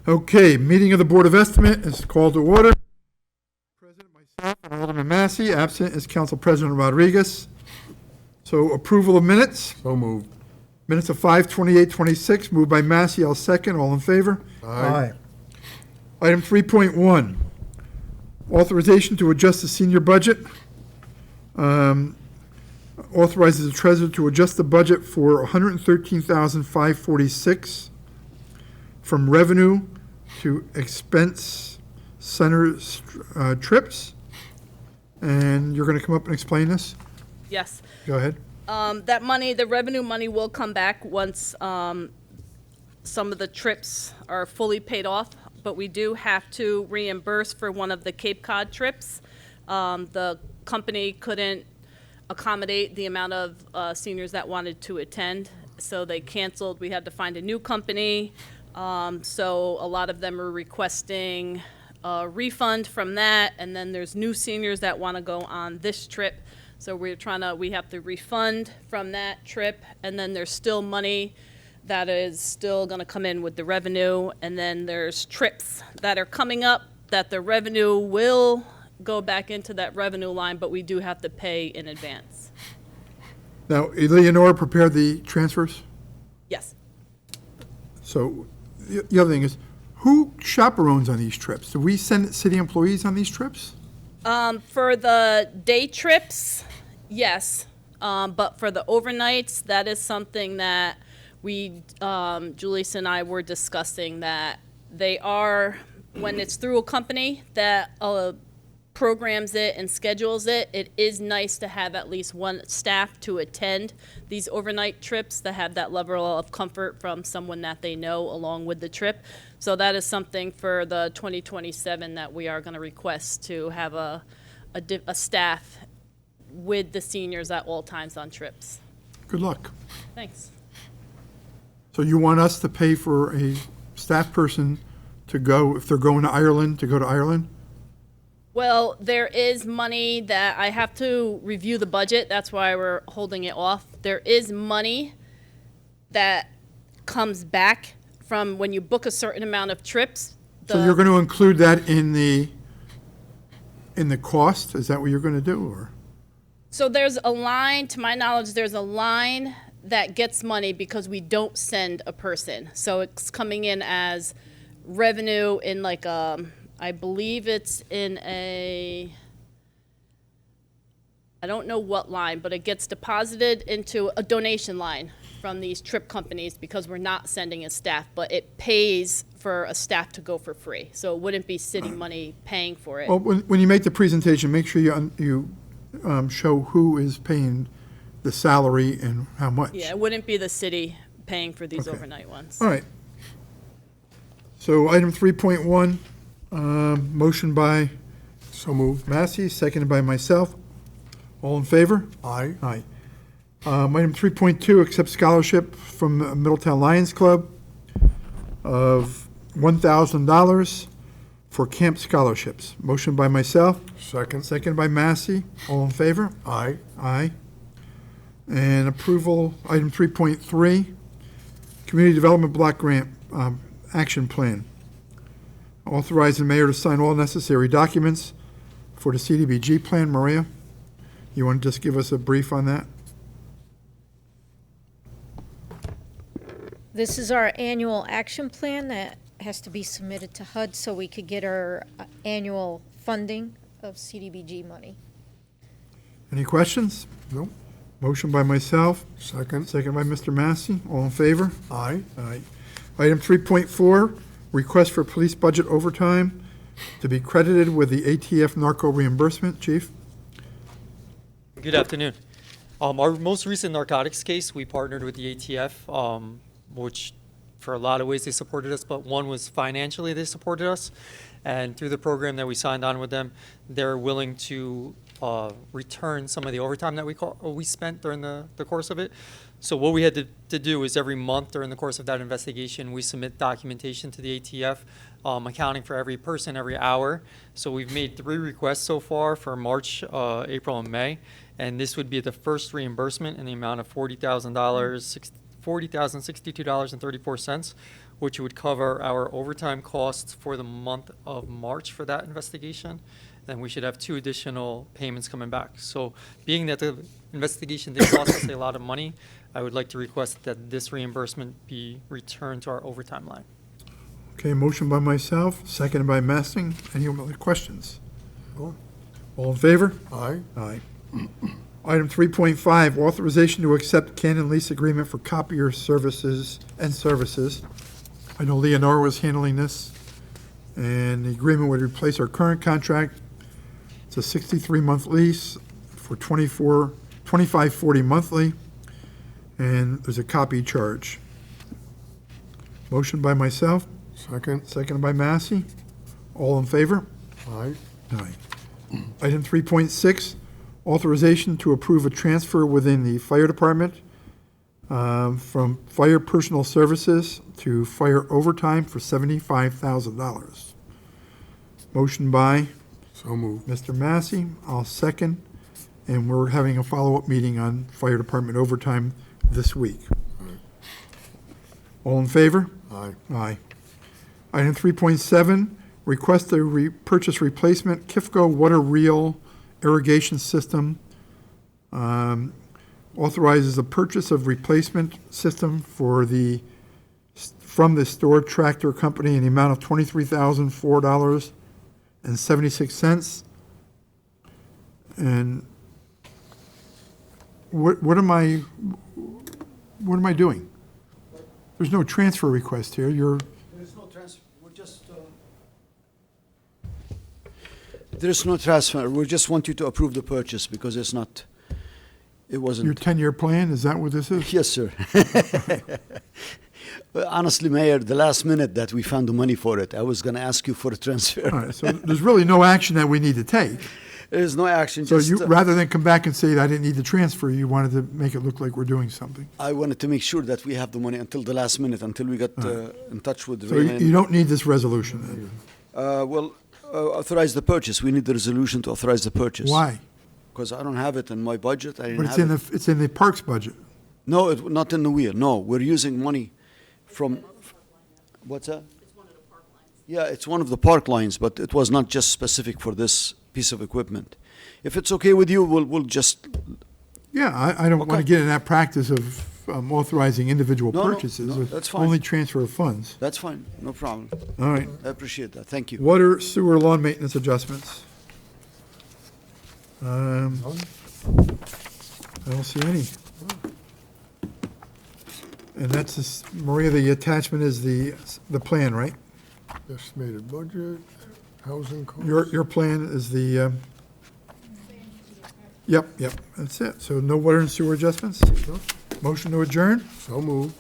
Okay, meeting of the Board of Estimate is called to order. President, myself, and Alderman Massey. Absent is Council President Rodriguez. So approval of minutes. So moved. Minutes of 5/28/26, moved by Massey, I'll second. All in favor? Aye. Item 3.1, authorization to adjust the senior budget. Authorizes the treasurer to adjust the budget for $113,546 from revenue to expense center trips. And you're going to come up and explain this? Yes. Go ahead. That money, the revenue money will come back once some of the trips are fully paid off, but we do have to reimburse for one of the Cape Cod trips. The company couldn't accommodate the amount of seniors that wanted to attend, so they canceled. We had to find a new company, so a lot of them are requesting a refund from that, and then there's new seniors that want to go on this trip. So we have to refund from that trip, and then there's still money that is still going to come in with the revenue, and then there's trips that are coming up that the revenue will go back into that revenue line, but we do have to pay in advance. Now, Eleonora prepared the transfers? Yes. So the other thing is, who chaperones on these trips? Do we send city employees on these trips? For the day trips, yes, but for the overnights, that is something that we, Julius and I were discussing, that they are, when it's through a company that programs it and schedules it, it is nice to have at least one staff to attend these overnight trips, to have that level of comfort from someone that they know along with the trip. So that is something for the 2027 that we are going to request, to have a staff with the seniors at all times on trips. Good luck. Thanks. So you want us to pay for a staff person to go, if they're going to Ireland, to go to Ireland? Well, there is money that I have to review the budget. That's why we're holding it off. There is money that comes back from when you book a certain amount of trips. So you're going to include that in the cost? Is that what you're going to do, or? So there's a line, to my knowledge, there's a line that gets money because we don't send a person. So it's coming in as revenue in like I believe it's in I don't know what line, but it gets deposited into a donation line from these trip companies because we're not sending a staff, but it pays for a staff to go for free. So it wouldn't be city money paying for it. Well, when you make the presentation, make sure you show who is paying the salary and how much. Yeah, it wouldn't be the city paying for these Okay. overnight ones. All right. So item 3.1, motion by So moved. Massey, seconded by myself. All in favor? Aye. Aye. Item 3.2, accept scholarship from the Middletown Lions Club of $1,000 for camp scholarships. Motion by myself, Second. seconded by Massey. All in favor? Aye. Aye. And approval, item 3.3, Community Development Block Grant Action Plan. Authorize the mayor to sign all necessary documents for the CDBG plan. Maria, you want to just give us a brief on that? This is our annual action plan that has to be submitted to HUD so we could get our annual funding of CDBG money. Any questions? No. Motion by myself, Second. second by Mr. Massey. All in favor? Aye. Aye. Item 3.4, request for police budget overtime to be credited with the ATF narco reimbursement. Chief? Good afternoon. Our most recent narcotics case, we partnered with the ATF, which for a lot of ways they supported us, but one was financially they supported us. And through the program that we signed on with them, they're willing to return some of the overtime that we spent during the course of it. So what we had to do is every month during the course of that investigation, we submit documentation to the ATF, accounting for every person, every hour. So we've made 3 requests so far for March, April, and May. And this would be the first reimbursement in the amount of $40,062.34, which would cover our overtime costs for the month of March for that investigation. Then we should have 2 additional payments coming back. So being that the investigation did cost us a lot of money, I would like to request that this reimbursement be returned to our overtime line. Okay, motion by myself, seconded by Masting. Any other questions? No. All in favor? Aye. Aye. Item 3.5, authorization to accept Canon lease agreement for copier services and services. I know Leonora was handling this, and the agreement would replace our current contract. It's a 63-month lease for $25.40 monthly, and there's a copy charge. Motion by myself, Second. seconded by Massey. All in favor? Aye. Aye. Item 3.6, authorization to approve a transfer within the fire department from fire personal services to fire overtime for $75,000. Motion by So moved. Mr. Massey, I'll second, and we're having a follow-up meeting on fire department overtime this week. All in favor? Aye. Aye. Item 3.7, request a purchase replacement KIFCO water reel irrigation system. Authorizes the purchase of replacement system from the Store Tractor Company in the amount of $23,004.76. And what am I doing? There's no transfer request here. There's no transfer, there's no transfer, we just want you to approve the purchase because it Your wasn't. 10-year plan, is that what this is? Yes, sir. But honestly, Mayor, the last minute that we found the money for it, I was gonna ask you for a All transfer. right, so there's really no action that we need to take. There's no action, So just, you, rather than come back and say, I didn't need the transfer, you wanted to make it look like we're doing something. I wanted to make sure that we have the money until the last minute, until we got in touch with So you Raylan. don't need this resolution then? Authorize the purchase, we need the resolution to authorize the purchase. Why? Because I don't have it in my budget, I But didn't it's have in it. it's in the parks budget. No, not in the wheel, no, we're using money from, what's that? Yeah, it's one of the park lines, but it was not just specific for this piece of equipment. If it's okay with you, we'll just, Yeah, I don't want to Okay. get in that practice of authorizing individual No, no, purchases. no, that's fine. Only transfer of funds. that's fine, no problem. All right. I appreciate that, thank you. Water, sewer, lawn maintenance adjustments. I don't see any. And that's, Maria, the attachment is the plan, right? Estimated budget, housing costs. Your plan is the, yep, that's it. So no water and sewer adjustments? Motion to adjourn? So moved.